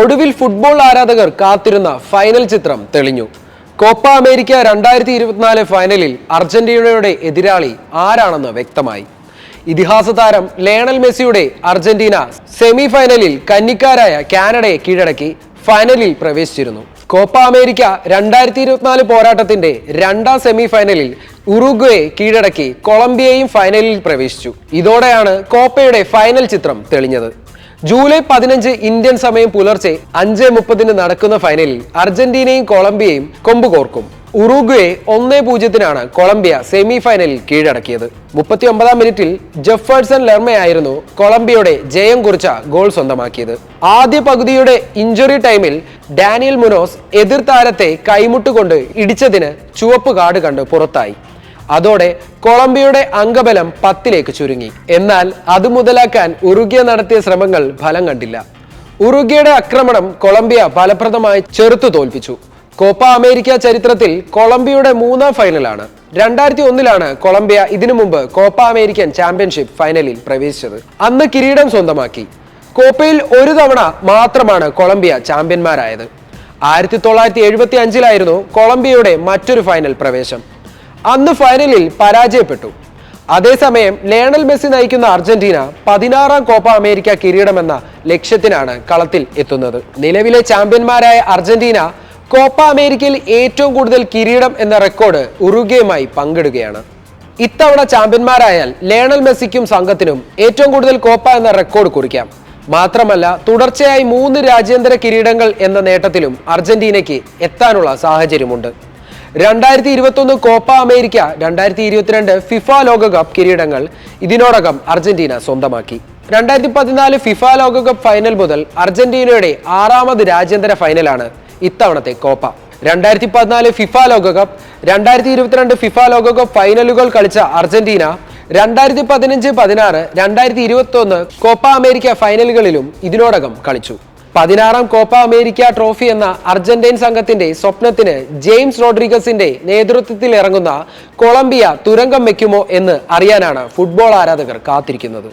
ഒടുവിൽ ഫുട്ബോൾ ആരാധകർ കാത്തിരുന്ന ഫൈനൽ ചിത്രം തെളിഞ്ഞു. കോപ്പ അമേരിക്ക 2024 ഫൈനലിൽ അർജന്റീനയുടെ എതിരാളി ആരാണെന്ന് വ്യക്തമായി. ഇതിഹാസ താരം ലയണൽ മെസ്സിയുടെ അർജന്റീന സെമി ഫൈനലിൽ കന്നിക്കാരായ കാനഡയെ കീഴടക്കി ഫൈനലിൽ പ്രവേശിച്ചിരുന്നു. കോപ്പ അമേരിക്ക 2024 പോരാട്ടത്തിന്റെ രണ്ടാം സെമി ഫൈനലിൽ ഉറുഗ്വയെ കീഴടക്കി കൊളംബിയയും ഫൈനലിൽ പ്രവേശിച്ചു. ഇതോടെയാണ് കോപ്പയുടെ ഫൈനൽ ചിത്രം തെളിഞ്ഞത്. ജൂലൈ 15 ഇന്ത്യൻ സമയം പുലർച്ചെ 5:30 നടക്കുന്ന ഫൈനലിൽ അർജന്റീനയും കൊളംബിയയും കൊമ്പുകോർക്കും. ഉറുഗ്വയെ 1-0 കൊളംബിയ സെമി ഫൈനലിൽ കീഴടക്കിയത്. 39-ാം മിനിറ്റിൽ ജെഫേഴ്സൺ ലെർമയായിരുന്നു കൊളംബിയയുടെ ജയം കുറിച്ച ഗോൾ സ്വന്തമാക്കിയത്. ആദ്യ പകുതിയുടെ ഇഞ്ചുറി ടൈമിൽ ഡാനിയൽ മുനോസ് എതിർ താരത്തെ കൈമുട്ടുകൊണ്ട് ഇടിച്ചതിന് ചുവപ്പ് കാർഡ് കണ്ട് പുറത്തായി. അതോടെ കൊളംബിയയുടെ അംഗബലം 10 ചുരുങ്ങി. എന്നാൽ അത് മുതലാക്കാൻ ഉറുഗ്വ നടത്തിയ ശ്രമങ്ങൾ ഫലം കണ്ടില്ല. ഉറുഗ്വയുടെ ആക്രമണം കൊളംബിയ ഫലപ്രദമായി ചെറുത്തു തോൽപ്പിച്ചു. കോപ്പ അമേരിക്ക ചരിത്രത്തിൽ കൊളംബിയയുടെ 3ാം ഫൈനലാണ്. 2001 കൊളംബിയ ഇതിനു മുമ്പ് കോപ്പ അമേരിക്കൻ ചാമ്പ്യൻഷിപ്പ് ഫൈനലിൽ പ്രവേശിച്ചത്. അന്ന് കിരീടം സ്വന്തമാക്കി. കോപ്പയിൽ ഒരു തവണ മാത്രമാണ് കൊളംബിയ ചാമ്പ്യന്മാരായത്. 1975 കൊളംബിയയുടെ മറ്റൊരു ഫൈനൽ പ്രവേശം. അന്ന് ഫൈനലിൽ പരാജയപ്പെട്ടു. അതേസമയം ലയണൽ മെസ്സി നയിക്കുന്ന അർജന്റീന 16ാം കോപ്പ അമേരിക്ക കിരീടമെന്ന ലക്ഷ്യത്തിനാണ് കളത്തിൽ എത്തുന്നത്. നിലവിലെ ചാമ്പ്യന്മാരായ അർജന്റീന കോപ്പ അമേരിക്കയിൽ ഏറ്റവും കൂടുതൽ കിരീടം എന്ന റെക്കോർഡ് ഉറുഗ്വയുമായി പങ്കിടുകയാണ്. ഇത്തവണ ചാമ്പ്യന്മാരായാൽ ലയണൽ മെസ്സിക്കും സംഘത്തിനും ഏറ്റവും കൂടുതൽ കോപ്പ എന്ന റെക്കോർഡ് കുറിക്കാം. മാത്രമല്ല തുടർച്ചയായി 3 രാജ്യാന്തര കിരീടങ്ങൾ എന്ന നേട്ടത്തിലും അർജന്റീനയ്ക്ക് എത്താനുള്ള സാഹചര്യമുണ്ട്. 2021 കോപ്പ അമേരിക്ക, 2022 ഫിഫ ലോകകപ്പ് കിരീടങ്ങൾ ഇതിനോടകം അർജന്റീന സ്വന്തമാക്കി. 2014 ഫിഫ ലോകകപ്പ് ഫൈനൽ മുതൽ അർജന്റീനയുടെ 6ാമത് രാജ്യാന്തര ഫൈനലാണ് ഇത്തവണത്തെ കോപ്പ. 2014 ഫിഫ ലോകകപ്പ്, 2022 ഫിഫ ലോകകപ്പ് ഫൈനലുകൾ കളിച്ച അർജന്റീന 2015, 16, 2021 കോപ്പ അമേരിക്ക ഫൈനലുകളിലും ഇതിനോടകം കളിച്ചു. 16ാം കോപ്പ അമേരിക്ക ട്രോഫി എന്ന അർജന്റീൻ സംഘത്തിന്റെ സ്വപ്നത്തിന് ജെയിംസ് റോഡ്രിഗസിന്റെ നേതൃത്വത്തിൽ ഇറങ്ങുന്ന കൊളംബിയ തുരങ്കം വെക്കുമോ എന്ന് അറിയാനാണ് ഫുട്ബോൾ ആരാധകർ കാത്തിരിക്കുന്നത്.